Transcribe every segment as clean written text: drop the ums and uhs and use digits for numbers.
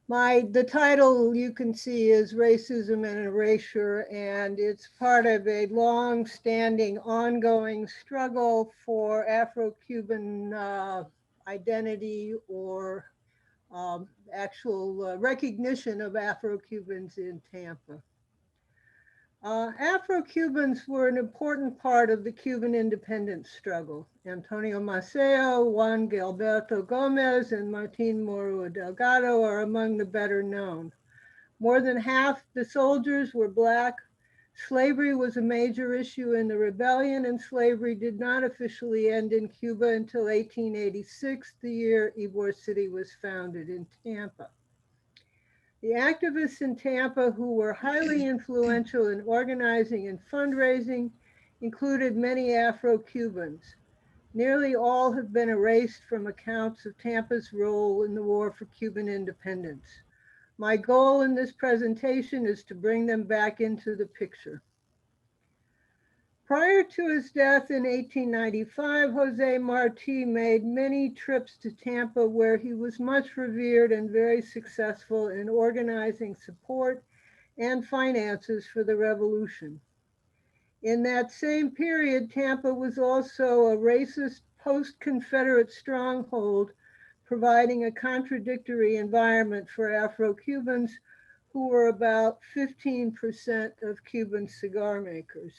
The title you can see is Racism and Erasure, and it's part of a long-standing, ongoing struggle for Afro-Cuban identity or actual recognition of Afro-Cubans in Tampa. Afro-Cubans were an important part of the Cuban independence struggle. Antonio Maceo, Juan Gilberto Gomez, and Martin Moro Delgado are among the better known. More than half the soldiers were Black. Slavery was a major issue in the rebellion, and slavery did not officially end in Cuba until 1886, the year Ybor City was founded in Tampa. The activists in Tampa who were highly influential in organizing and fundraising included many Afro-Cubans. Nearly all have been erased from accounts of Tampa's role in the war for Cuban independence. My goal in this presentation is to bring them back into the picture. Prior to his death in 1895, Jose Marti made many trips to Tampa where he was much revered and very successful in organizing support and finances for the revolution. In that same period, Tampa was also a racist post-Confederate stronghold, providing a contradictory environment for Afro-Cubans who were about 15% of Cuban cigar makers.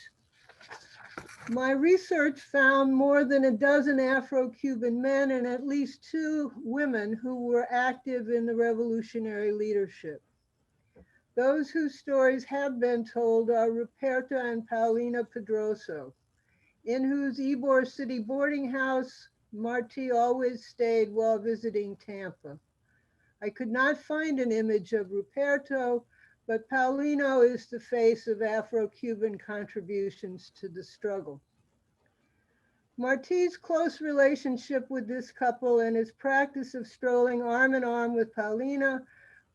My research found more than a dozen Afro-Cuban men and at least 2 women who were active in the revolutionary leadership. Those whose stories have been told are Ruperta and Paulina Pedroso, in whose Ybor City boarding house Marti always stayed while visiting Tampa. I could not find an image of Ruperto, but Paulino is the face of Afro-Cuban contributions to the struggle. Marti's close relationship with this couple and his practice of strolling arm in arm with Paulina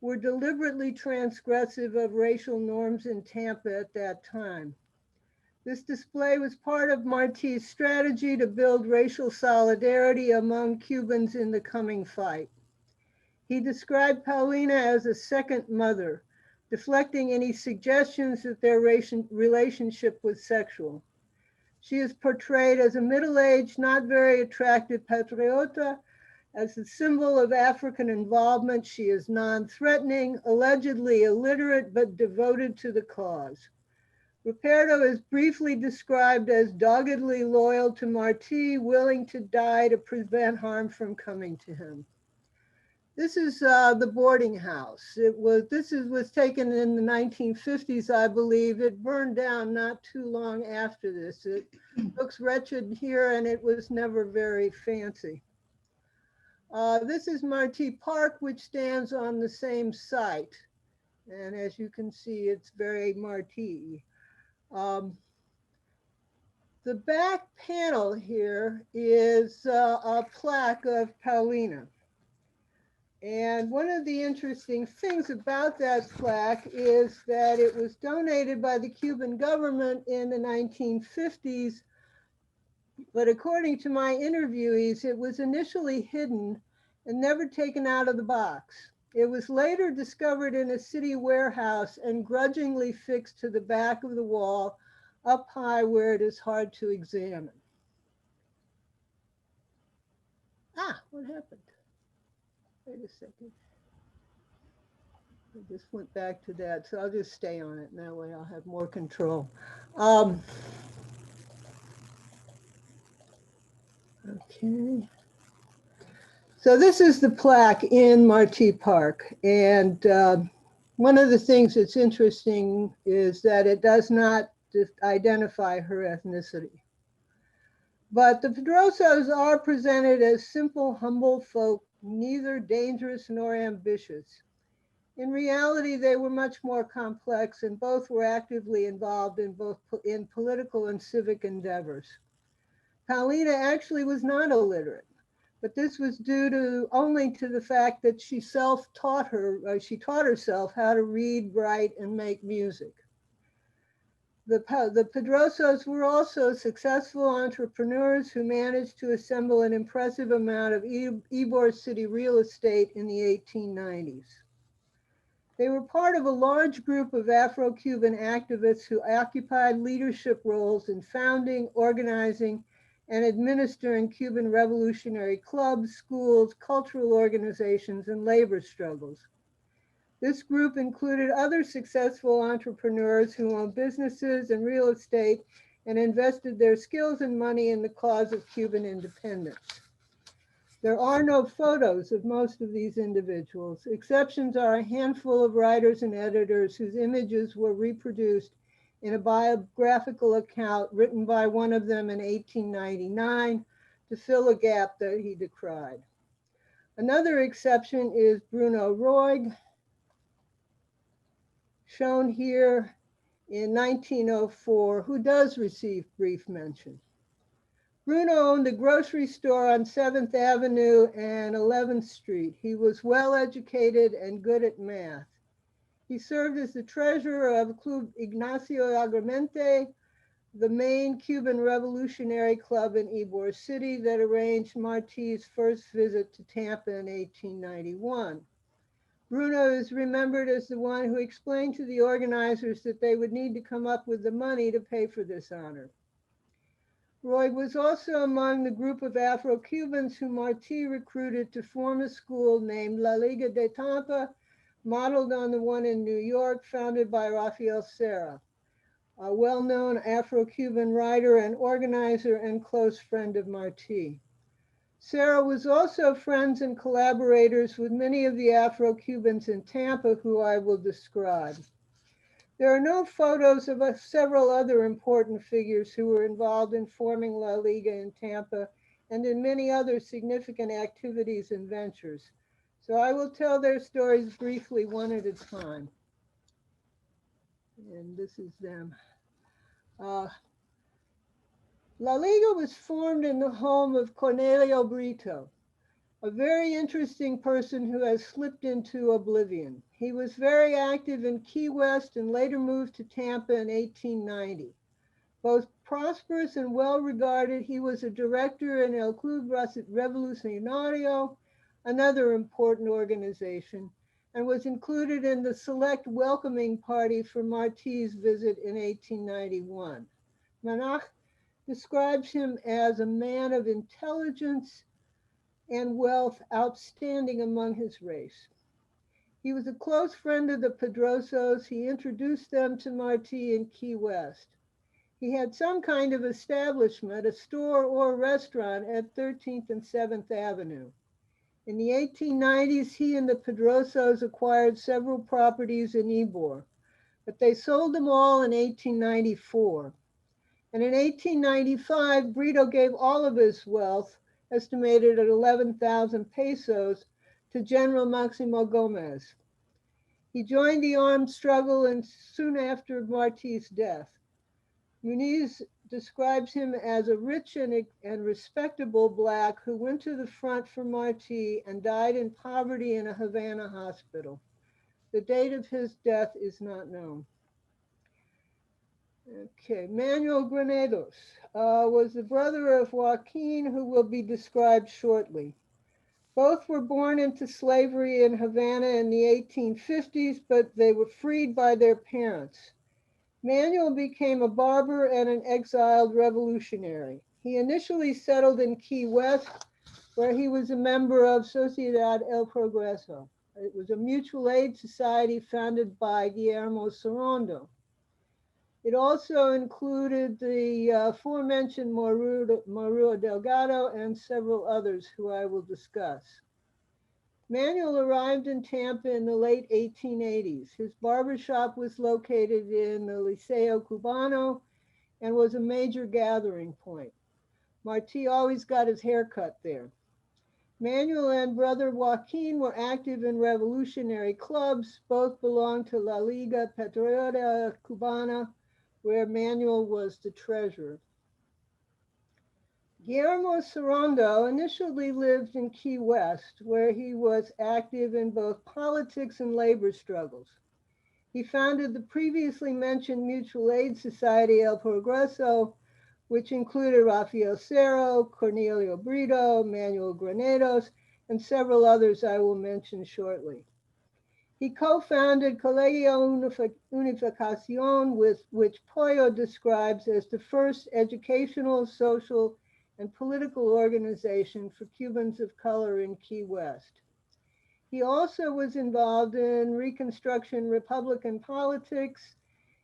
were deliberately transgressive of racial norms in Tampa at that time. This display was part of Marti's strategy to build racial solidarity among Cubans in the coming fight. He described Paulina as a second mother, deflecting any suggestions that their relationship was sexual. She is portrayed as a middle-aged, not very attractive patriota. As a symbol of African involvement, she is non-threatening, allegedly illiterate, but devoted to the cause. Ruperto is briefly described as doggedly loyal to Marti, willing to die to prevent harm from coming to him. This is the boarding house. This was taken in the 1950s, I believe. It burned down not too long after this. It looks wretched here, and it was never very fancy. This is Marti Park, which stands on the same site. And as you can see, it's very Marti. The back panel here is a plaque of Paulina. And one of the interesting things about that plaque is that it was donated by the Cuban government in the 1950s, but according to my interviewees, it was initially hidden and never taken out of the box. It was later discovered in a city warehouse and grudgingly fixed to the back of the wall up high where it is hard to examine. What happened? Wait a second. I just went back to that, so I'll just stay on it, and that way I'll have more control. Okay. So this is the plaque in Marti Park, and one of the things that's interesting is that it does not identify her ethnicity. But the Pedrosos are presented as simple, humble folk, neither dangerous nor ambitious. In reality, they were much more complex, and both were actively involved in political and civic endeavors. Paulina actually was not illiterate, but this was due only to the fact that she taught herself how to read, write, and make music. The Pedrosos were also successful entrepreneurs who managed to assemble an impressive amount of Ybor City real estate in the 1890s. They were part of a large group of Afro-Cuban activists who occupied leadership roles in founding, organizing, and administering Cuban revolutionary clubs, schools, cultural organizations, and labor struggles. This group included other successful entrepreneurs who owned businesses and real estate and invested their skills and money in the cause of Cuban independence. There are no photos of most of these individuals. Exceptions are a handful of writers and editors whose images were reproduced in a biographical account written by one of them in 1899 to fill a gap that he decried. Another exception is Bruno Roig, shown here in 1904, who does receive brief mention. Bruno owned a grocery store on 7th Avenue and 11th Street. He was well educated and good at math. He served as the treasurer of Club Ignacio Agramente, the main Cuban revolutionary club in Ybor City that arranged Martí's first visit to Tampa in 1891. Bruno is remembered as the one who explained to the organizers that they would need to come up with the money to pay for this honor. Roig was also among the group of Afro-Cubans who Martí recruited to form a school named La Liga de Tampa, modeled on the one in New York, founded by Rafael Serra, a well-known Afro-Cuban writer and organizer and close friend of Martí. Serra was also friends and collaborators with many of the Afro-Cubans in Tampa, who I will describe. There are no photos of several other important figures who were involved in forming La Liga in Tampa and in many other significant activities and ventures. So I will tell their stories briefly, one at a time. And this is them. La Liga was formed in the home of Cornelio Brito, a very interesting person who has slipped into oblivion. He was very active in Key West and later moved to Tampa in 1890. Both prosperous and well-regarded, he was a director in El Club Revolucionario, another important organization, and was included in the select welcoming party for Martí's visit in 1891. Manach describes him as a man of intelligence and wealth outstanding among his race. He was a close friend of the Pedrosos. He introduced them to Martí in Key West. He had some kind of establishment, a store or restaurant at 13th and 7th Avenue. In the 1890s, he and the Pedrosos acquired several properties in Ybor, but they sold them all in 1894. And in 1895, Brito gave all of his wealth, estimated at 11,000 pesos, to General Maximo Gomez. He joined the armed struggle and soon after Martí's death. Muniz describes him as a rich and respectable Black who went to the front for Martí and died in poverty in a Havana hospital. The date of his death is not known. Okay, Manuel Grenados was the brother of Joaquin, who will be described shortly. Both were born into slavery in Havana in the 1850s, but they were freed by their parents. Manuel became a barber and an exiled revolutionary. He initially settled in Key West, where he was a member of Sociedad El Progreso. It was a mutual aid society founded by Guillermo Sorondo. It also included the aforementioned Maruo Delgado and several others who I will discuss. Manuel arrived in Tampa in the late 1880s. His barbershop was located in the Liceo Cubano and was a major gathering point. Martí always got his hair cut there. Manuel and brother Joaquin were active in revolutionary clubs. Both belonged to La Liga Patriota Cubana, where Manuel was the treasurer. Guillermo Sorondo initially lived in Key West, where he was active in both politics and labor struggles. He founded the previously mentioned mutual aid society El Progreso, which included Rafael Serra, Cornelio Brito, Manuel Grenados, and several others I will mention shortly. He co-founded Colegio Unificación, which Pollo describes as the first educational, social, and political organization for Cubans of color in Key West. He also was involved in Reconstruction Republican politics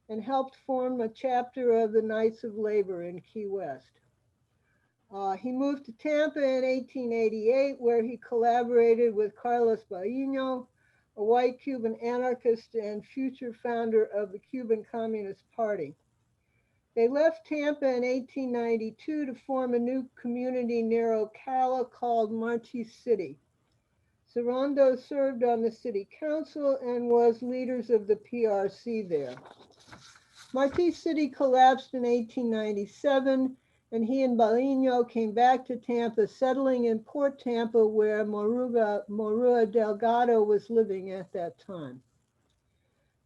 and helped form a chapter of the Knights of Labor in Key West. He moved to Tampa in 1888, where he collaborated with Carlos Baino, a white Cuban anarchist and future founder of the Cuban Communist Party. They left Tampa in 1892 to form a new community near Ocala called Marti City. Sorondo served on the city council and was leaders of the PRC there. Marti City collapsed in 1897, and he and Baino came back to Tampa, settling in Port Tampa, where Morua Delgado was living at that time.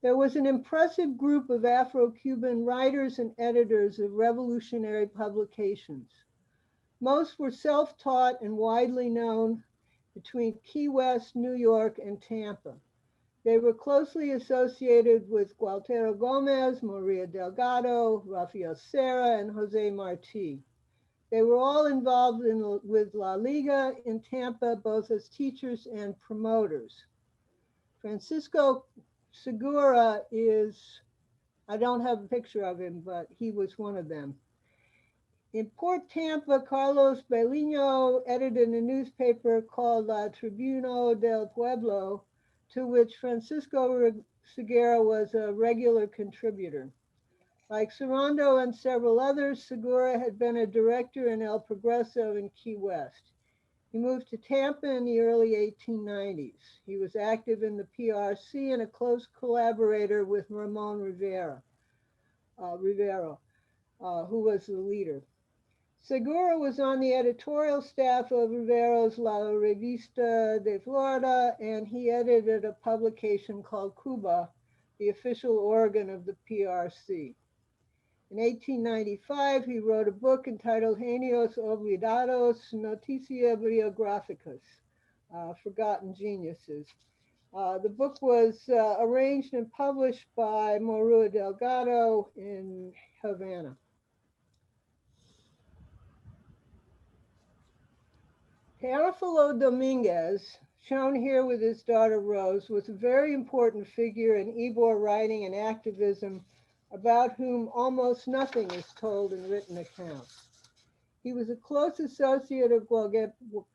There was an impressive group of Afro-Cuban writers and editors of revolutionary publications. Most were self-taught and widely known between Key West, New York, and Tampa. They were closely associated with Gualtero Gomez, Maria Delgado, Rafael Serra, and Jose Marti. They were all involved with La Liga in Tampa, both as teachers and promoters. Francisco Segura is, I don't have a picture of him, but he was one of them. In Port Tampa, Carlos Baino edited a newspaper called La Tribuna del Pueblo, to which Francisco Segura was a regular contributor. Like Sorondo and several others, Segura had been a director in El Progreso in Key West. He moved to Tampa in the early 1890s. He was active in the PRC and a close collaborator with Ramon Rivero, who was the leader. Segura was on the editorial staff of Rivero's La Revista de Florida, and he edited a publication called Cuba, the official organ of the PRC. In 1895, he wrote a book entitled Genios Olvidados, Noticia Biográficas, Forgotten Geniuses. The book was arranged and published by Morua Delgado in Havana. Teófilo Dominguez, shown here with his daughter Rose, was a very important figure in Ybor writing and activism about whom almost nothing is told in written accounts. He was a close associate of Gualberto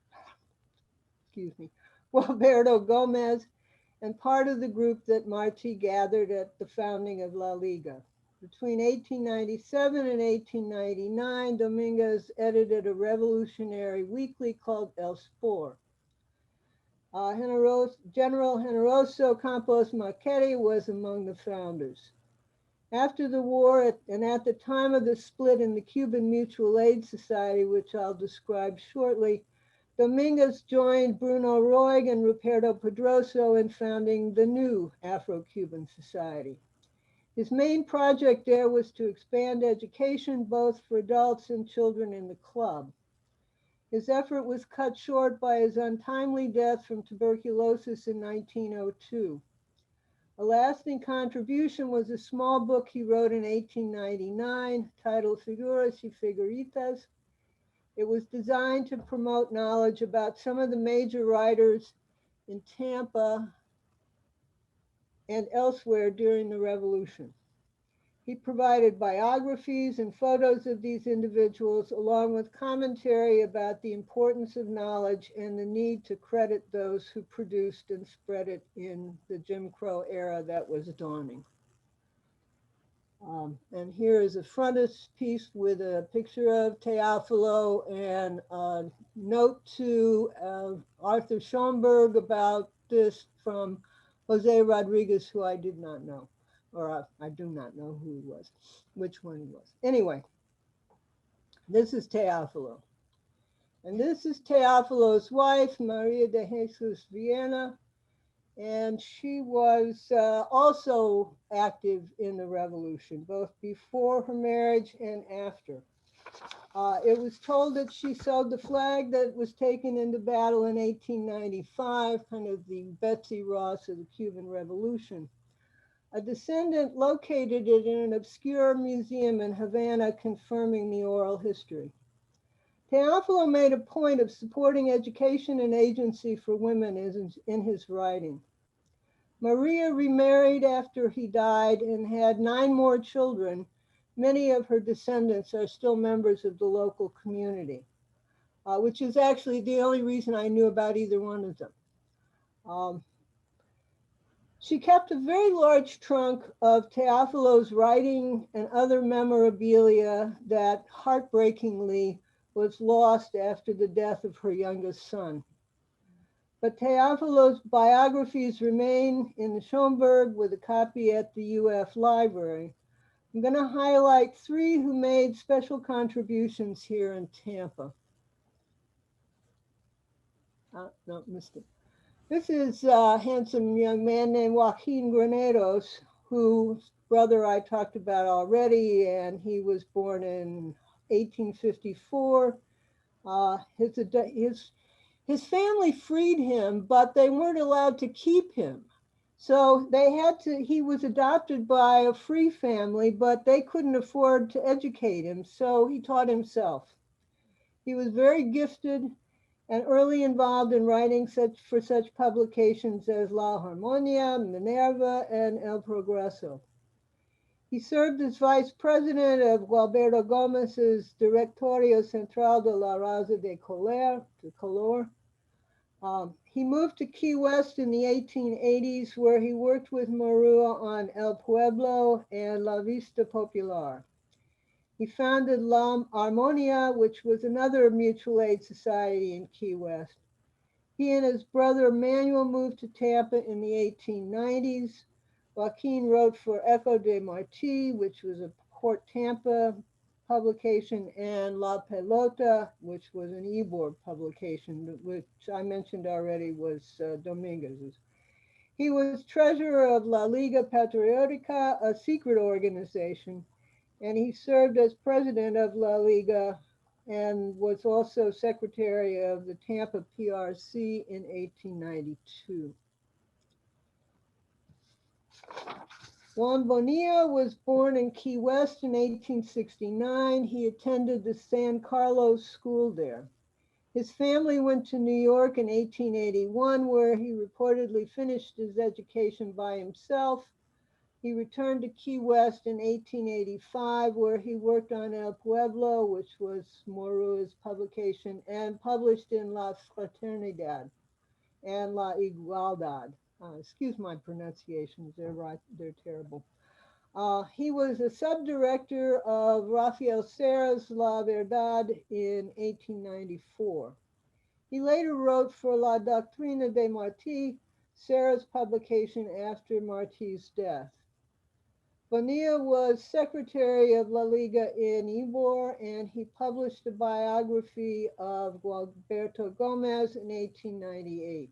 Gomez and part of the group that Marti gathered at the founding of La Liga. Between 1897 and 1899, Dominguez edited a revolutionary weekly called El Spor. General Generoso Campos Marchetti was among the founders. After the war, and at the time of the split in the Cuban Mutual Aid Society, which I'll describe shortly, Dominguez joined Bruno Roig and Ruperto Pedroso in founding the new Afro-Cuban Society. His main project there was to expand education both for adults and children in the club. His effort was cut short by his untimely death from tuberculosis in 1902. A lasting contribution was a small book he wrote in 1899 titled Figuras y Figuritas. It was designed to promote knowledge about some of the major writers in Tampa and elsewhere during the revolution. He provided biographies and photos of these individuals, along with commentary about the importance of knowledge and the need to credit those who produced and spread it in the Jim Crow era that was dawning. And here is a frontispiece with a picture of Teófilo and a note to Arthur Schomburg about this from Jose Rodriguez, who I did not know. Or I do not know who he was, which one he was. Anyway, this is Teófilo. And this is Teófilo's wife, Maria de Jesus Viena, and she was also active in the revolution, both before her marriage and after. It was told that she sewed the flag that was taken into battle in 1895, kind of the Betsy Ross of the Cuban Revolution. A descendant located it in an obscure museum in Havana, confirming the oral history. Teofilo made a point of supporting education and agency for women in his writing. Maria remarried after he died and had 9 more children. Many of her descendants are still members of the local community, which is actually the only reason I knew about either one of them. She kept a very large trunk of Teofilo's writing and other memorabilia that heartbreakingly was lost after the death of her youngest son. But Teofilo's biographies remain in the Schomburg with a copy at the UF Library. I'm going to highlight 3 who made special contributions here in Tampa. No, missed it. This is a handsome young man named Joaquin Grenados, whose brother I talked about already, and he was born in 1854. His family freed him, but they weren't allowed to keep him. So he was adopted by a free family, but they couldn't afford to educate him, so he taught himself. He was very gifted and early involved in writing for such publications as La Harmonia, Minerva, and El Progreso. He served as vice president of Gualberto Gomez's Directorio Central de la Raza de Color. He moved to Key West in the 1880s, where he worked with Marua on El Pueblo and La Vista Popular. He founded La Armonia, which was another mutual aid society in Key West. He and his brother Manuel moved to Tampa in the 1890s. Joaquin wrote for Eco de Marti, which was a Port Tampa publication, and La Pelota, which was an Ybor publication, which I mentioned already was Dominguez's. He was treasurer of La Liga Patriotica, a secret organization, and he served as president of La Liga and was also secretary of the Tampa PRC in 1892. Juan Bonilla was born in Key West in 1869. He attended the San Carlos School there. His family went to New York in 1881, where he reportedly finished his education by himself. He returned to Key West in 1885, where he worked on El Pueblo, which was Morua's publication, and published in La Fraternidad and La Igualdad. Excuse my pronunciations, they're terrible. He was a subdirector of Rafael Serra's La Verdad in 1894. He later wrote for La Doctrina de Martí, Serra's publication after Martí's death. Bonilla was secretary of La Liga in Ybor, and he published a biography of Gualberto Gomez in 1898.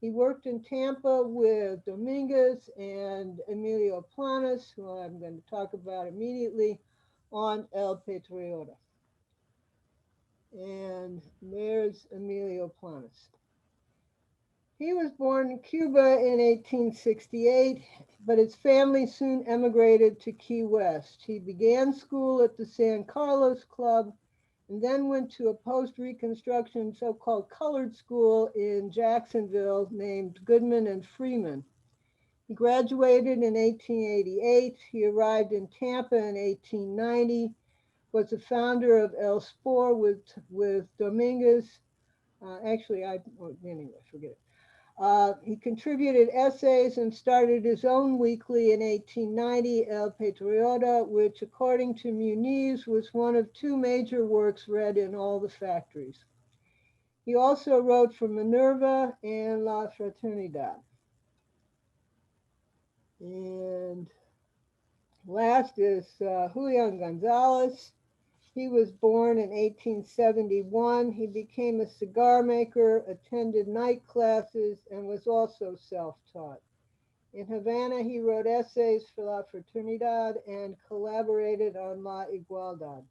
He worked in Tampa with Dominguez and Emilio Planus, who I'm going to talk about immediately, on El Patriota. And there's Emilio Planus. He was born in Cuba in 1868, but his family soon emigrated to Key West. He began school at the San Carlos Club and then went to a post-Reconstruction so-called colored school in Jacksonville named Goodman and Freeman. He graduated in 1888. He arrived in Tampa in 1890, was the founder of El Spore with Dominguez. Anyway, forget it. He contributed essays and started his own weekly in 1890, El Patriota, which, according to Muniz, was one of 2 major works read in all the factories. He also wrote for Minerva and La Fraternidad. And last is Juan Gonzalez. He was born in 1871. He became a cigar maker, attended night classes, and was also self-taught. In Havana, he wrote essays for La Fraternidad and collaborated on La Igualdad.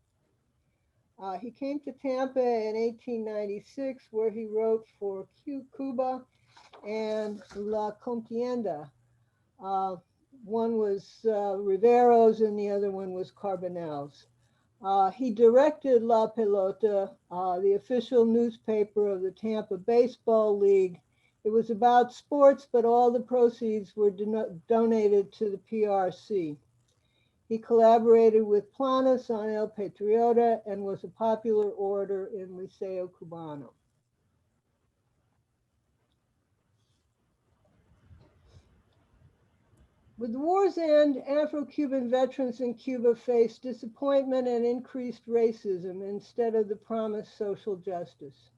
He came to Tampa in 1896, where he wrote for Cuba and La Contienda. Uh, One was Riveros and the other one was Carbonell's. He directed La Pelota, the official newspaper of the Tampa Baseball League. It was about sports, but all the proceeds were donated to the PRC. He collaborated with Planus on El Patriota and was a popular orator in Liceo Cubano. With the war's end, Afro-Cuban veterans in Cuba faced disappointment and increased racism instead of the promised social justice.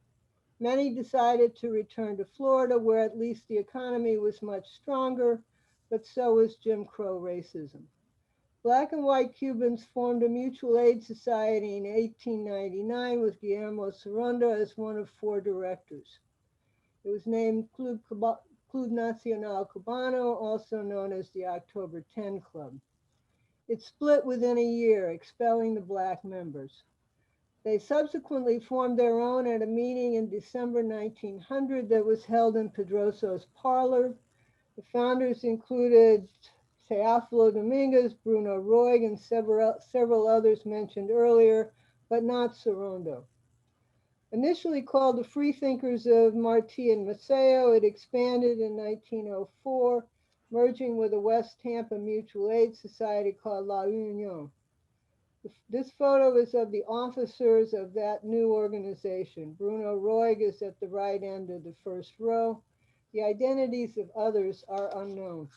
Many decided to return to Florida, where at least the economy was much stronger, but so was Jim Crow racism. Black and white Cubans formed a mutual aid society in 1899 with Guillermo Sarunda as one of 4 directors. It was named Club Nacional Cubano, also known as the October 10 Club. It split within a year, expelling the black members. They subsequently formed their own at a meeting in December 1900 that was held in Pedrosos' parlor. The founders included Teófilo Dominguez, Bruno Roig, and several others mentioned earlier, but not Sorondo. Initially called the Freethinkers of Martí and Maceo, it expanded in 1904, merging with a West Tampa mutual aid society called La Unión. This photo is of the officers of that new organization. Bruno Roig is at the right end of the first row. The identities of others are unknown.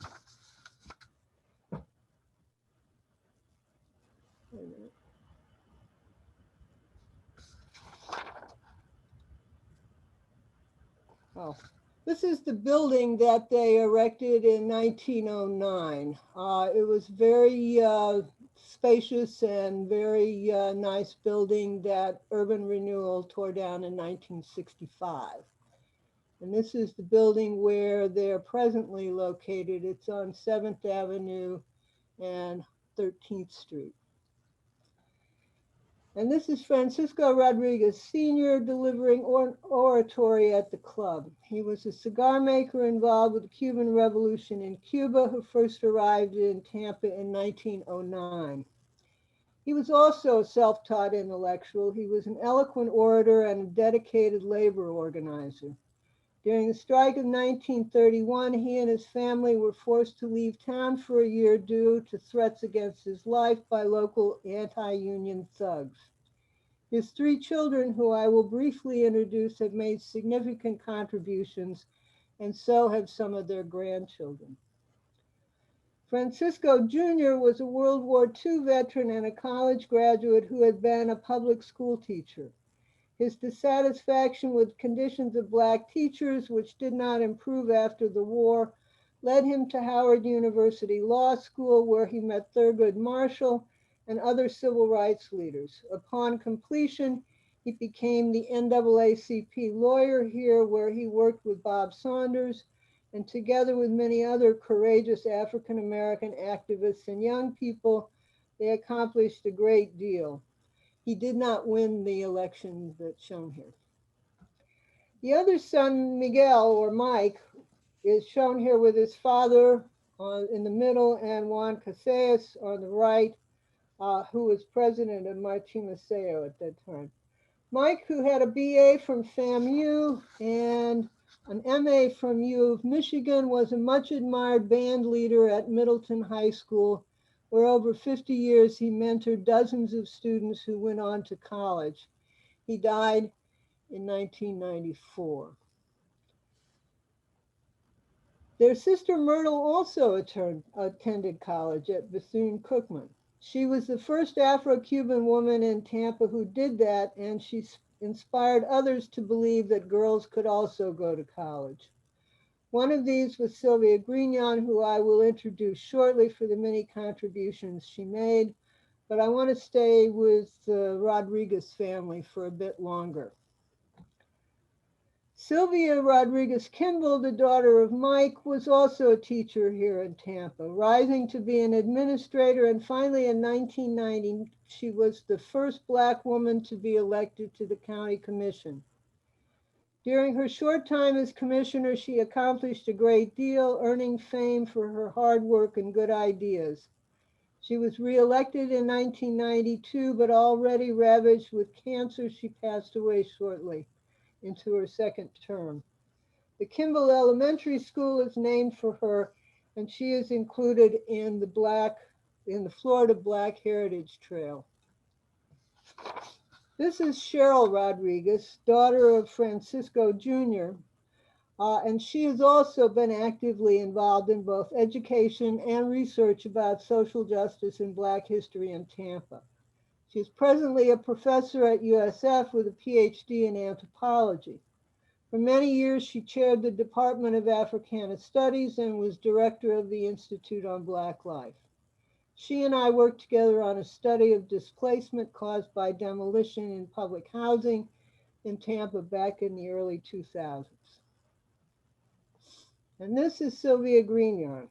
Oh, this is the building that they erected in 1909. It was very spacious and very nice building that Urban Renewal tore down in 1965. And this is the building where they're presently located. It's on 7th Avenue and 13th Street. And this is Francisco Rodriguez Sr. delivering oratory at the club. He was a cigar maker involved with the Cuban Revolution in Cuba, who first arrived in Tampa in 1909. He was also a self-taught intellectual. He was an eloquent orator and a dedicated labor organizer. During the strike of 1931, he and his family were forced to leave town for a year due to threats against his life by local anti-union thugs. His 3 children, who I will briefly introduce, have made significant contributions, and so have some of their grandchildren. Francisco Jr. was a World War II veteran and a college graduate who had been a public school teacher. His dissatisfaction with conditions of Black teachers, which did not improve after the war, led him to Howard University Law School, where he met Thurgood Marshall and other civil rights leaders. Upon completion, he became the NAACP lawyer here, where he worked with Bob Saunders, and together with many other courageous African-American activists and young people, they accomplished a great deal. He did not win the election that's shown here. The other son, Miguel, or Mike, is shown here with his father in the middle and Juan Casillas on the right, who was president of Martí Maceo at that time. Mike, who had a BA from FAMU and an MA from U of Michigan, was a much admired band leader at Middleton High School, where over 50 years he mentored dozens of students who went on to college. He died in 1994. Their sister Myrtle also attended college at Bethune-Cookman. She was the first Afro-Cuban woman in Tampa who did that, and she inspired others to believe that girls could also go to college. One of these was Sylvia Grignon, who I will introduce shortly for the many contributions she made, but I want to stay with the Rodriguez family for a bit longer. Sylvia Rodriguez Kimball, the daughter of Mike, was also a teacher here in Tampa, rising to be an administrator, and finally in 1990, she was the first Black woman to be elected to the county commission. During her short time as commissioner, she accomplished a great deal, earning fame for her hard work and good ideas. She was reelected in 1992, but already ravaged with cancer, she passed away shortly into her second term. The Kimball Elementary School is named for her, and she is included in the Florida Black Heritage Trail. This is Cheryl Rodriguez, daughter of Francisco Jr., and she has also been actively involved in both education and research about social justice and Black history in Tampa. She is presently a professor at USF with a PhD in anthropology. For many years, she chaired the Department of Africana Studies and was director of the Institute on Black Life. She and I worked together on a study of displacement caused by demolition in public housing in Tampa back in the early 2000s. And this is Sylvia Greenyard.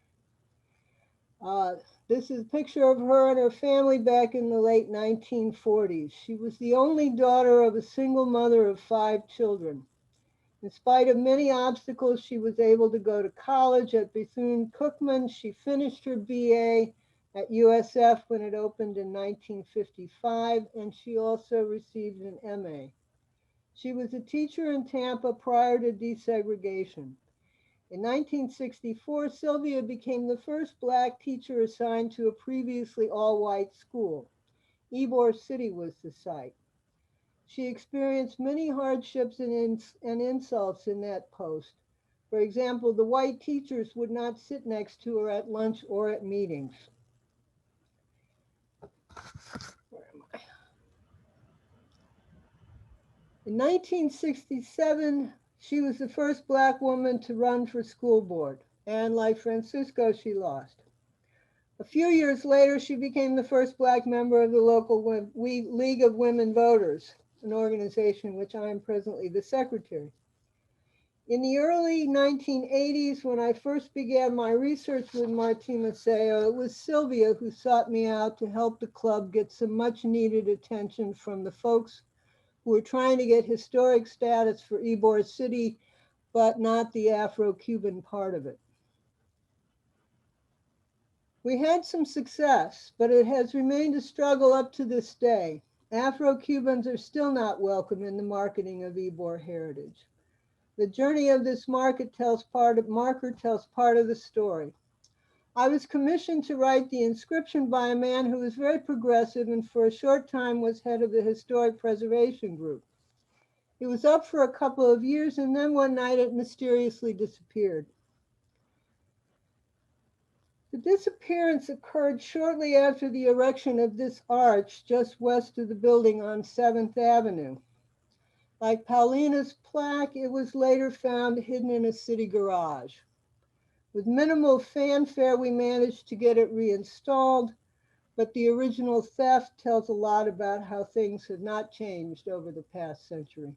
This is a picture of her and her family back in the late 1940s. She was the only daughter of a single mother of 5 children. In spite of many obstacles, she was able to go to college at Bethune-Cookman. She finished her BA at USF when it opened in 1955, and she also received an MA. She was a teacher in Tampa prior to desegregation. In 1964, Sylvia became the first Black teacher assigned to a previously all-white school. Ybor City was the site. She experienced many hardships and insults in that post. For example, the white teachers would not sit next to her at lunch or at meetings. Where am I? In 1967, she was the first Black woman to run for school board, and like Francisco, she lost. A few years later, she became the first Black member of the local League of Women Voters, an organization which I am presently the secretary. In the early 1980s, when I first began my research with Martí Maceo, it was Sylvia who sought me out to help the club get some much needed attention from the folks who were trying to get historic status for Ybor City, but not the Afro-Cuban part of it. We had some success, but it has remained a struggle up to this day. Afro-Cubans are still not welcome in the marketing of Ybor heritage. The journey of this marker tells part of the story. I was commissioned to write the inscription by a man who was very progressive and for a short time was head of the Historic Preservation Group. It was up for a couple of years, and then one night it mysteriously disappeared. The disappearance occurred shortly after the erection of this arch just west of the building on 7th Avenue. Like Paulina's plaque, it was later found hidden in a city garage. With minimal fanfare, we managed to get it reinstalled, but the original theft tells a lot about how things have not changed over the past century.